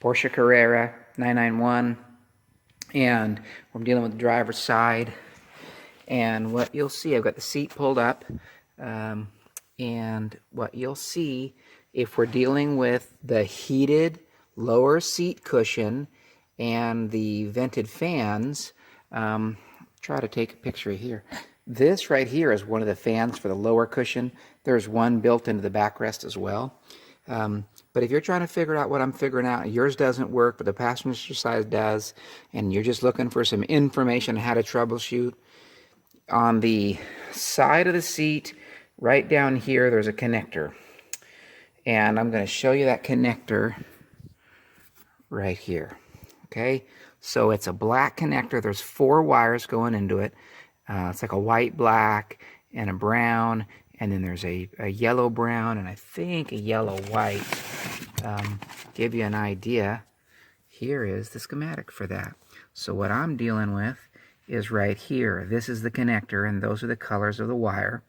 Porsche Carrera 991, and I'm dealing with the driver's side. And what you'll see, I've got the seat pulled up, and what you'll see, if we're dealing with the heated lower seat cushion and the vented fans, try to take a picture here. This right here is one of the fans for the lower cushion. There's one built into the backrest as well. But if you're trying to figure out what I'm figuring out, yours doesn't work, but the passenger side does, and you're just looking for some information on how to troubleshoot, on the side of the seat, right down here, there's a connector. And I'm going to show you that connector right here. Okay, so it's a black connector. There's 4 wires going into it. It's like a white, black, and a brown, and then there's a yellow brown, and I think a yellow white. Give you an idea, here is the schematic for that. So what I'm dealing with is right here. This is the connector, and those are the colors of the wire.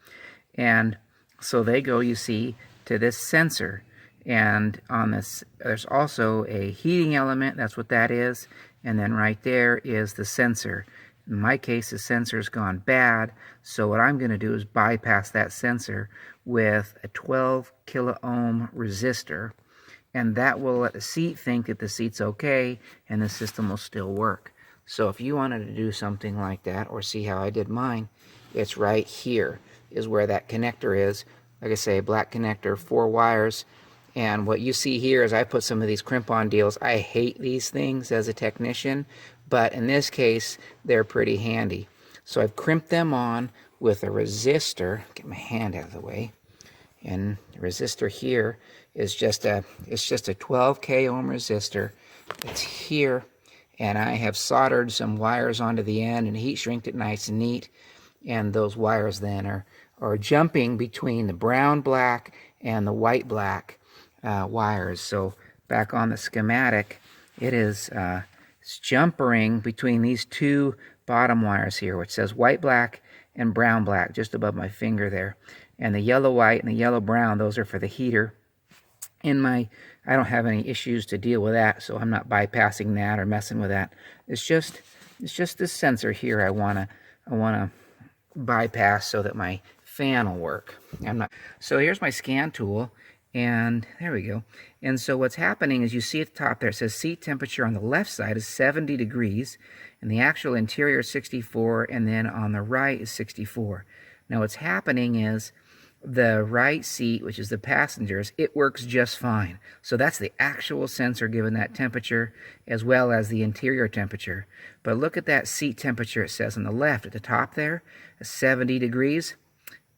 And so they go, you see, to this sensor. And on this, there's also a heating element. That's what that is. And then right there is the sensor. In my case, the sensor's gone bad. So what I'm going to do is bypass that sensor with a 12 kilo ohm resistor. And that will let the seat think that the seat's okay, and the system will still work. So if you wanted to do something like that, or see how I did mine, it's right here is where that connector is. Like I say, black connector, 4 wires. And what you see here is I put some of these crimp-on deals. I hate these things as a technician, but in this case, they're pretty handy. So I've crimped them on with a resistor. Get my hand out of the way. And the resistor here is just a 12K ohm resistor. It's here. And I have soldered some wires onto the end and heat shrinked it nice and neat. And those wires then are jumping between the brown black and the white black wires. So back on the schematic, it's jumpering between these 2 bottom wires here, which says white black and brown black, just above my finger there. And the yellow white and the yellow brown, those are for the heater. I don't have any issues to deal with that, so I'm not bypassing that or messing with that. It's just this sensor here I wanna bypass so that my fan will work. So here's my scan tool, and there we go. And so what's happening is, you see at the top there, it says seat temperature on the left side is 70 degrees, and the actual interior is 64, and then on the right is 64. Now what's happening is, the right seat, which is the passengers, it works just fine. So that's the actual sensor giving that temperature, as well as the interior temperature. But look at that seat temperature. It says on the left at the top there, 70 degrees.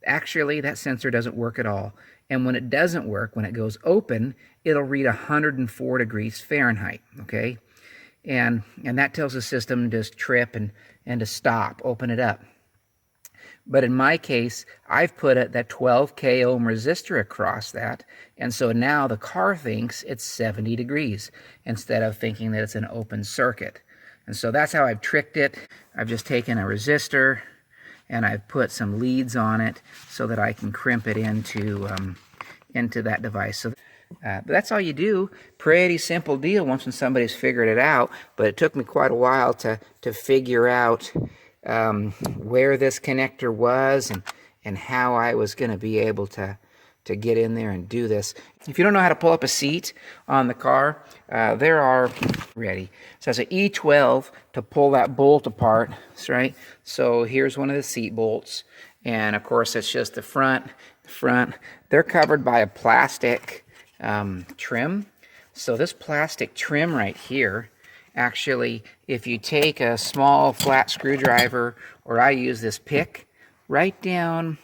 Actually, that sensor doesn't work at all. And when it doesn't work, when it goes open, it'll read 104 degrees Fahrenheit, okay? And that tells the system to trip and to stop, open it up. But in my case, I've put that 12K ohm resistor across that, and so now the car thinks it's 70 degrees instead of thinking that it's an open circuit. And so that's how I've tricked it. I've just taken a resistor and I've put some leads on it so that I can crimp it into that device. So but that's all you do. Pretty simple deal once when somebody's figured it out, but it took me quite a while to figure out where this connector was and how I was going to be able to get in there and do this. If you don't know how to pull up a seat on the car, there are ready. So it's an E12 to pull that bolt apart. That's right. So here's one of the seat bolts, and of course it's just the front. They're covered by a plastic trim. So this plastic trim right here, actually, if you take a small flat screwdriver, or I use this pick, right down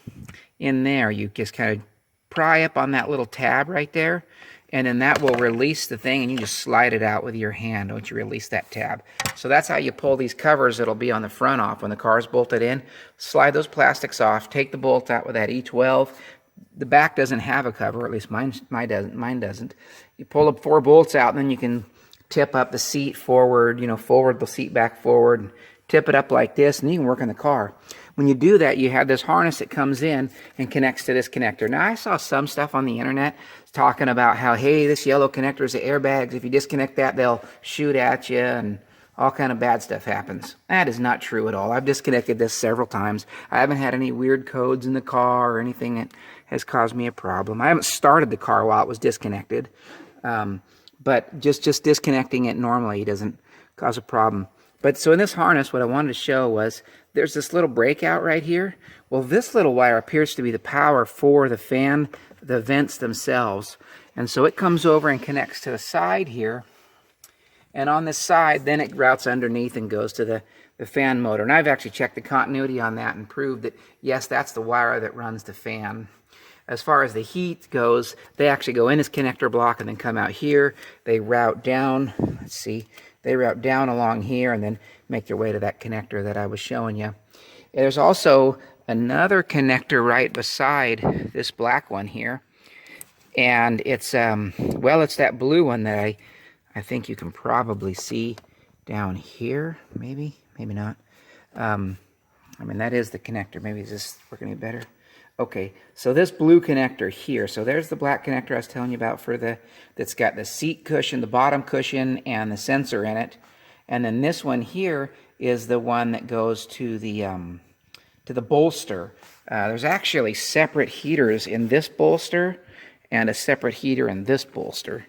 in there, you just kind of pry up on that little tab right there, and then that will release the thing, and you just slide it out with your hand once you release that tab. So that's how you pull these covers that'll be on the front off when the car's bolted in. Slide those plastics off, take the bolt out with that E12. The back doesn't have a cover, or at least mine doesn't. You pull the 4 bolts out, and then you can tip up the seat forward, forward the seat back forward, and tip it up like this, and you can work on the car. When you do that, you have this harness that comes in and connects to this connector. Now, I saw some stuff on the internet talking about how, hey, this yellow connector is the airbags. If you disconnect that, they'll shoot at you and all kind of bad stuff happens. That is not true at all. I've disconnected this several times. I haven't had any weird codes in the car or anything that has caused me a problem. I haven't started the car while it was disconnected, but just disconnecting it normally doesn't cause a problem. But so in this harness, what I wanted to show was there's this little breakout right here. Well, this little wire appears to be the power for the fan, the vents themselves. And so it comes over and connects to the side here. And on this side, then it routes underneath and goes to the fan motor. And I've actually checked the continuity on that and proved that, yes, that's the wire that runs the fan. As far as the heat goes, they actually go in this connector block and then come out here. They route down, let's see, they route down along here and then make their way to that connector that I was showing you. There's also another connector right beside this black one here. And it's, well, it's that blue one that I think you can probably see down here, maybe not. I mean, that is the connector. Maybe is this working any better? Okay, so this blue connector here, so there's the black connector I was telling you about for that's got the seat cushion, the bottom cushion, and the sensor in it. And then this one here is the one that goes to the bolster. There's actually separate heaters in this bolster and a separate heater in this bolster.